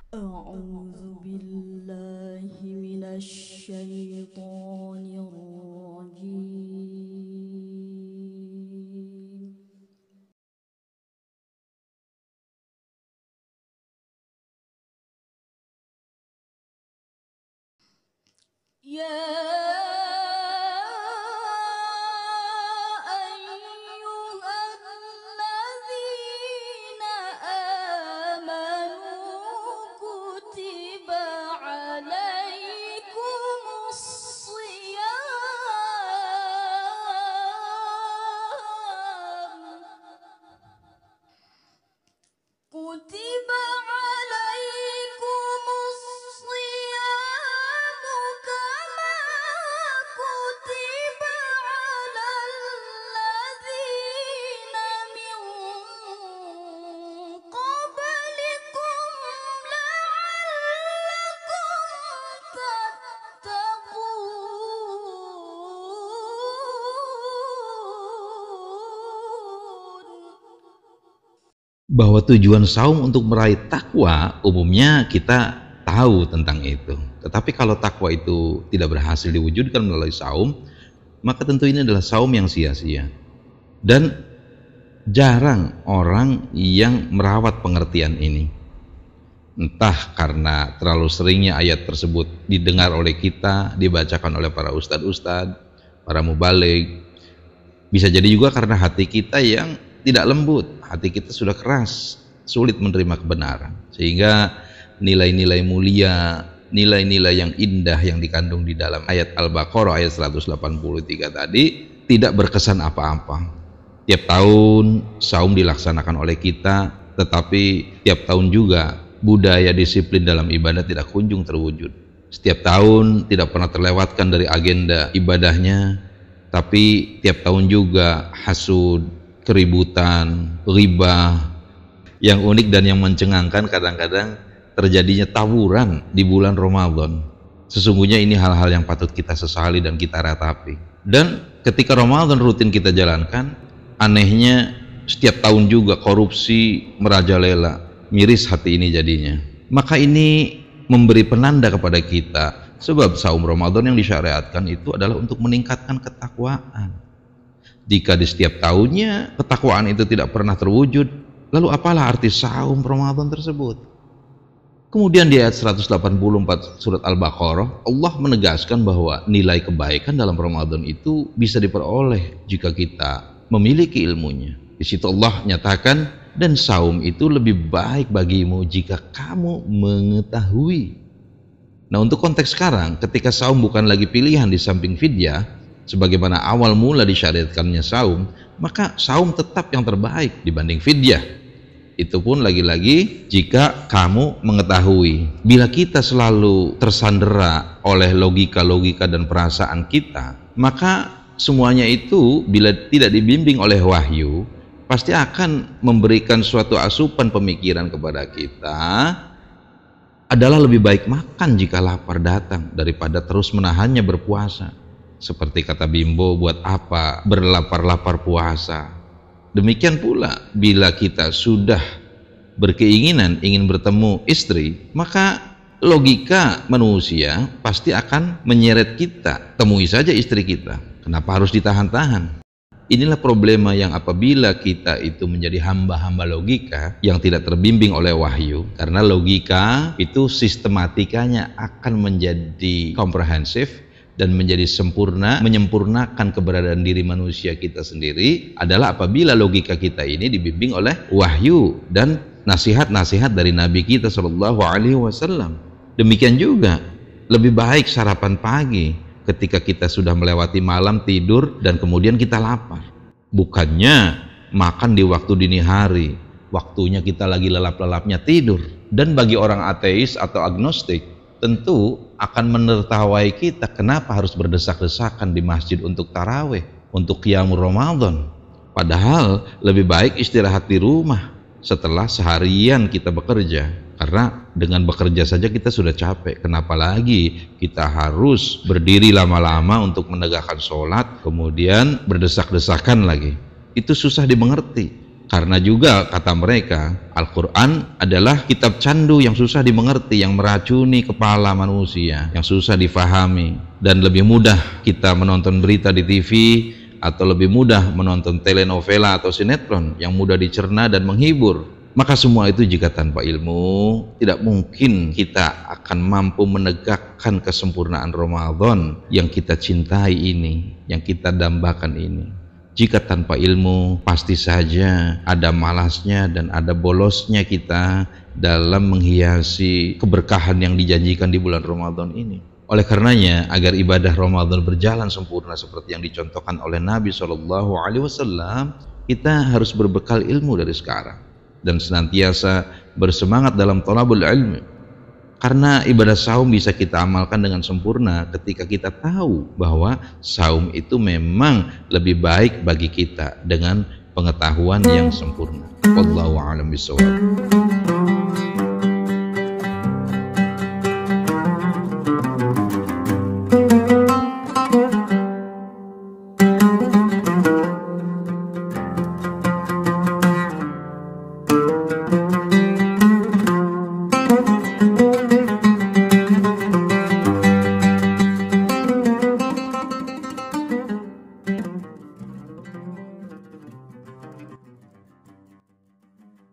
أعوذ بالله من الشيطان الرجيم. يا كتب عليكم الصيام كما كتب على الذين من قبلكم لعلكم تتقون. Bahwa tujuan saum untuk meraih takwa umumnya kita tahu tentang itu. Tetapi kalau takwa itu tidak berhasil diwujudkan melalui saum, maka tentu ini adalah saum yang sia-sia. Dan jarang orang yang merawat pengertian ini. Entah karena terlalu seringnya ayat tersebut didengar oleh kita, dibacakan oleh para ustadz-ustadz, para mubaligh. Bisa jadi juga karena hati kita yang tidak lembut, hati kita sudah keras, sulit menerima kebenaran, sehingga nilai-nilai mulia, nilai-nilai yang indah yang dikandung di dalam ayat Al-Baqarah ayat 183 tadi tidak berkesan apa-apa. Tiap tahun saum dilaksanakan oleh kita, tetapi tiap tahun juga budaya disiplin dalam ibadah tidak kunjung terwujud. Setiap tahun tidak pernah terlewatkan dari agenda ibadahnya, tapi tiap tahun juga hasud, keributan, ghibah. Yang unik dan yang mencengangkan kadang-kadang terjadinya tawuran di bulan Ramadan. Sesungguhnya ini hal-hal yang patut kita sesali dan kita ratapi. Dan ketika Ramadan rutin kita jalankan, anehnya setiap tahun juga korupsi merajalela. Miris hati ini jadinya. Maka ini memberi penanda kepada kita, sebab saum Ramadan yang disyariatkan itu adalah untuk meningkatkan ketakwaan. Jika di setiap tahunnya ketakwaan itu tidak pernah terwujud, lalu apalah arti saum Ramadan tersebut? Kemudian di ayat 184 surat Al-Baqarah, Allah menegaskan bahwa nilai kebaikan dalam Ramadan itu bisa diperoleh jika kita memiliki ilmunya. Di situ Allah nyatakan, dan saum itu lebih baik bagimu jika kamu mengetahui. Nah, untuk konteks sekarang, ketika saum bukan lagi pilihan di samping fidyah, sebagaimana awal mula disyariatkannya saum, maka saum tetap yang terbaik dibanding fidyah. Itu pun lagi-lagi jika kamu mengetahui. Bila kita selalu tersandera oleh logika-logika dan perasaan kita, maka semuanya itu bila tidak dibimbing oleh wahyu, pasti akan memberikan suatu asupan pemikiran kepada kita adalah lebih baik makan jika lapar datang daripada terus menahannya berpuasa. Seperti kata Bimbo, buat apa berlapar-lapar puasa? Demikian pula bila kita sudah berkeinginan ingin bertemu istri, maka logika manusia pasti akan menyeret kita, temui saja istri kita. Kenapa harus ditahan-tahan? Inilah problema yang apabila kita itu menjadi hamba-hamba logika yang tidak terbimbing oleh wahyu, karena logika itu sistematikanya akan menjadi komprehensif dan menjadi sempurna, menyempurnakan keberadaan diri manusia kita sendiri adalah apabila logika kita ini dibimbing oleh wahyu dan nasihat-nasihat dari Nabi kita Shallallahu Alaihi Wasallam. Demikian juga lebih baik sarapan pagi ketika kita sudah melewati malam tidur dan kemudian kita lapar, bukannya makan di waktu dini hari, waktunya kita lagi lelap-lelapnya tidur. Dan bagi orang ateis atau agnostik, tentu akan menertawai kita, kenapa harus berdesak-desakan di masjid untuk tarawih, untuk qiyamul Ramadan, padahal lebih baik istirahat di rumah setelah seharian kita bekerja. Karena dengan bekerja saja kita sudah capek, kenapa lagi kita harus berdiri lama-lama untuk menegakkan sholat, kemudian berdesak-desakan lagi. Itu susah dimengerti. Karena juga kata mereka, Al-Quran adalah kitab candu yang susah dimengerti, yang meracuni kepala manusia, yang susah difahami, dan lebih mudah kita menonton berita di TV, atau lebih mudah menonton telenovela atau sinetron yang mudah dicerna dan menghibur. Maka semua itu jika tanpa ilmu, tidak mungkin kita akan mampu menegakkan kesempurnaan Ramadan yang kita cintai ini, yang kita dambakan ini. Jika tanpa ilmu, pasti saja ada malasnya dan ada bolosnya kita dalam menghiasi keberkahan yang dijanjikan di bulan Ramadan ini. Oleh karenanya, agar ibadah Ramadan berjalan sempurna seperti yang dicontohkan oleh Nabi SAW, kita harus berbekal ilmu dari sekarang dan senantiasa bersemangat dalam thalabul ilmi. Karena ibadah saum bisa kita amalkan dengan sempurna ketika kita tahu bahwa saum itu memang lebih baik bagi kita dengan pengetahuan yang sempurna. Wallahu a'lam bishawab.